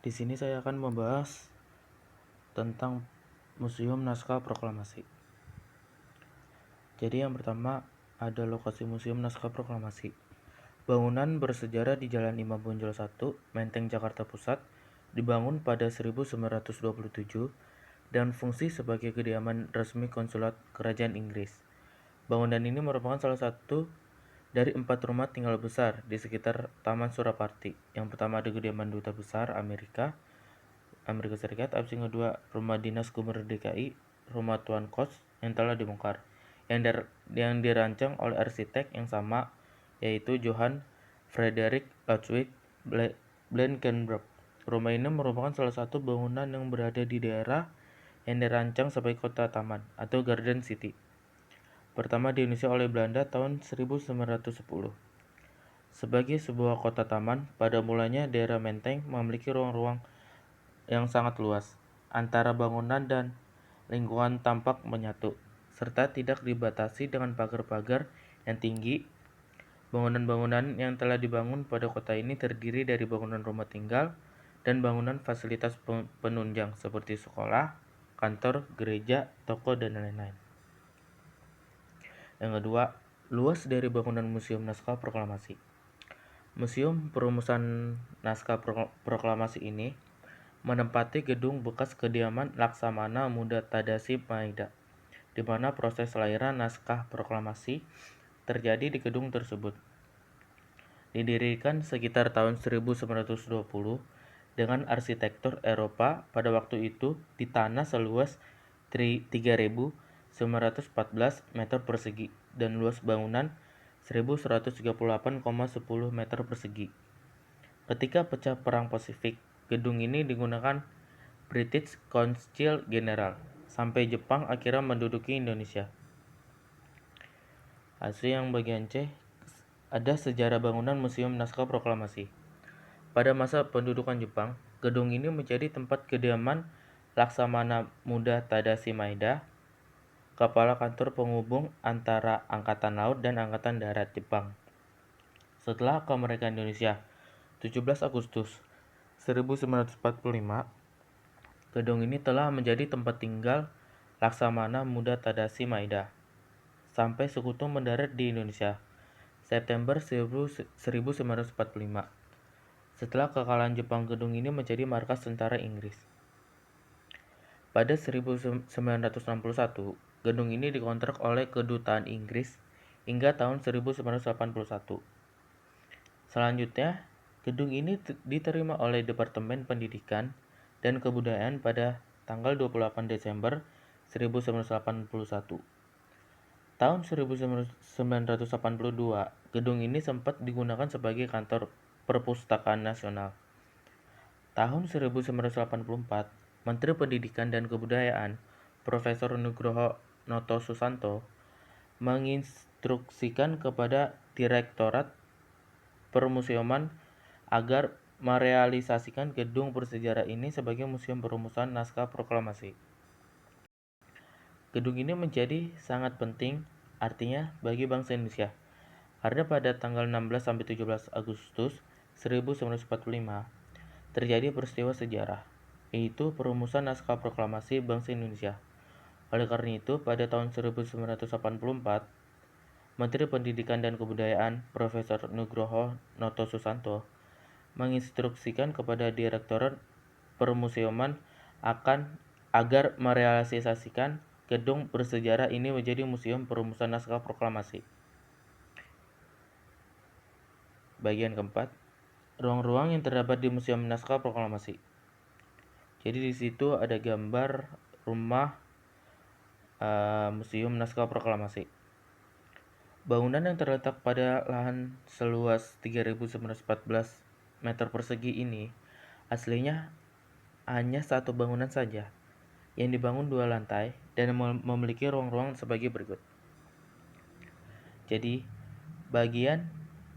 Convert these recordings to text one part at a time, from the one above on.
Di sini saya akan membahas tentang Museum Naskah Proklamasi. Jadi yang pertama ada lokasi Museum Naskah Proklamasi. Bangunan bersejarah di Jalan Imam Bonjol 1, Menteng, Jakarta Pusat, dibangun pada 1927 dan fungsi sebagai kediaman resmi konsulat Kerajaan Inggris. Bangunan ini merupakan salah satu dari 4 rumah tinggal besar di sekitar Taman Suraparti. Yang pertama ada kediaman Duta Besar Amerika Serikat, abis yang kedua rumah dinas Gubernur DKI, rumah Tuan Kos yang telah dibongkar, yang dirancang oleh arsitek yang sama, yaitu Johann Frederick Ludwig Blankenburg. Rumah ini merupakan salah satu bangunan yang berada di daerah yang dirancang sebagai kota taman atau Garden City. Pertama di Indonesia oleh Belanda tahun 1910. Sebagai sebuah kota taman, pada mulanya daerah Menteng memiliki ruang-ruang yang sangat luas, antara bangunan dan lingkungan tampak menyatu, serta tidak dibatasi dengan pagar-pagar yang tinggi. Bangunan-bangunan yang telah dibangun pada kota ini terdiri dari bangunan rumah tinggal dan bangunan fasilitas penunjang seperti sekolah, kantor, gereja, toko, dan lain-lain. Yang kedua, luas dari bangunan Museum Naskah Proklamasi. Museum Perumusan Naskah Proklamasi ini menempati gedung bekas kediaman Laksamana Muda Tadasi Maida, di mana proses lahiran naskah proklamasi terjadi di gedung tersebut. Didirikan sekitar tahun 1920 dengan arsitektur Eropa pada waktu itu di tanah seluas 3.914 meter persegi dan luas bangunan 1.138,10 meter persegi. Ketika pecah Perang Pasifik, gedung ini digunakan British Council General sampai Jepang akhirnya menduduki Indonesia. Hasil yang bagian C, ada sejarah bangunan Museum Naskah Proklamasi. Pada masa pendudukan Jepang, gedung ini menjadi tempat kediaman Laksamana Muda Tadashi Maeda, kepala kantor penghubung antara Angkatan Laut dan Angkatan Darat Jepang. Setelah kemerdekaan Indonesia, 17 Agustus 1945, gedung ini telah menjadi tempat tinggal Laksamana Muda Tadashi Maeda sampai Sekutu mendarat di Indonesia September 1945. Setelah kekalahan Jepang, gedung ini menjadi markas tentara Inggris. Pada 1961, gedung ini dikontrak oleh Kedutaan Inggris hingga tahun 1981. Selanjutnya, gedung ini diterima oleh Departemen Pendidikan dan Kebudayaan pada tanggal 28 Desember 1981. Tahun 1982, gedung ini sempat digunakan sebagai kantor Perpustakaan Nasional. Tahun 1984, Menteri Pendidikan dan Kebudayaan, Profesor Nugroho Noto Susanto, menginstruksikan kepada Direktorat Permuseuman agar merealisasikan gedung bersejarah ini sebagai Museum Perumusan Naskah Proklamasi. Gedung ini menjadi sangat penting artinya bagi bangsa Indonesia, karena pada tanggal 16-17 Agustus 1945 terjadi peristiwa sejarah, yaitu perumusan Naskah Proklamasi Bangsa Indonesia. Oleh karena itu, pada tahun 1984, Menteri Pendidikan dan Kebudayaan Profesor Nugroho Noto Susanto menginstruksikan kepada Direktorat Permuseuman agar merealisasikan gedung bersejarah ini menjadi Museum Perumusan Naskah Proklamasi. Bagian keempat, ruang-ruang yang terdapat di Museum Naskah Proklamasi. Jadi di situ ada gambar rumah Museum Naskah Proklamasi. Bangunan yang terletak pada lahan seluas 3.914 meter persegi ini aslinya hanya satu bangunan saja yang dibangun 2 lantai dan memiliki ruang-ruang sebagai berikut. Jadi, bagian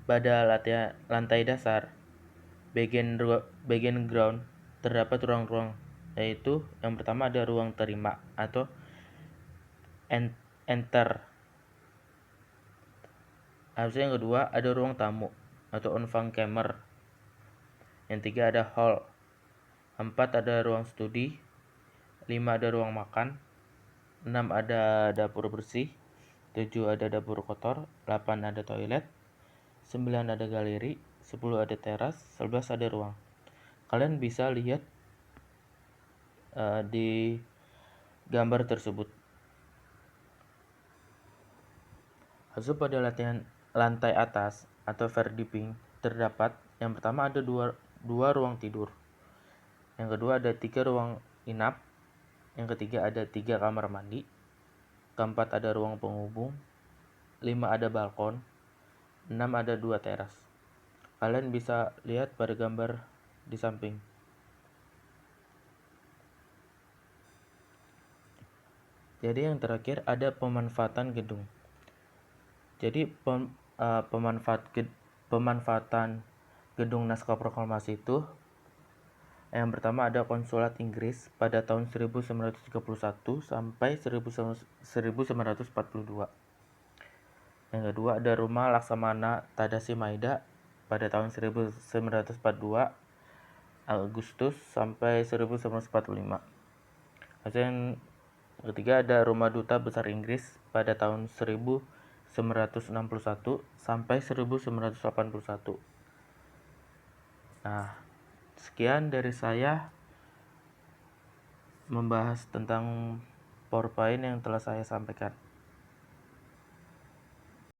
pada lantai dasar, bagian ground terdapat ruang-ruang, yaitu yang pertama ada ruang terima atau enter. Habis yang kedua ada ruang tamu atau Ontvangkamer. Yang tiga ada hall. 4 ada ruang studi, 5 ada ruang makan, 6 ada dapur bersih, 7 ada dapur kotor, 8 ada toilet, 9 ada galeri, 10 ada teras, 11 ada ruang. Kalian bisa lihat di gambar tersebut. Hasil pada latihan lantai atas atau verdipping terdapat yang pertama ada dua ruang tidur, yang kedua ada 3 ruang inap, yang ketiga ada 3 kamar mandi, keempat ada ruang penghubung, 5 ada balkon, 6 ada 2 teras. Kalian bisa lihat pada gambar di samping. Jadi yang terakhir ada pemanfaatan gedung. Jadi pemanfaatan gedung Naskah Proklamasi itu yang pertama ada Konsulat Inggris pada tahun 1931 sampai 1942. Yang kedua ada Rumah Laksamana Tadashi Maeda pada tahun 1942 Agustus sampai 1945. Hasil yang ketiga ada Rumah Duta Besar Inggris pada tahun 1961 sampai 1981. Nah, sekian dari saya membahas tentang PowerPoint yang telah saya sampaikan.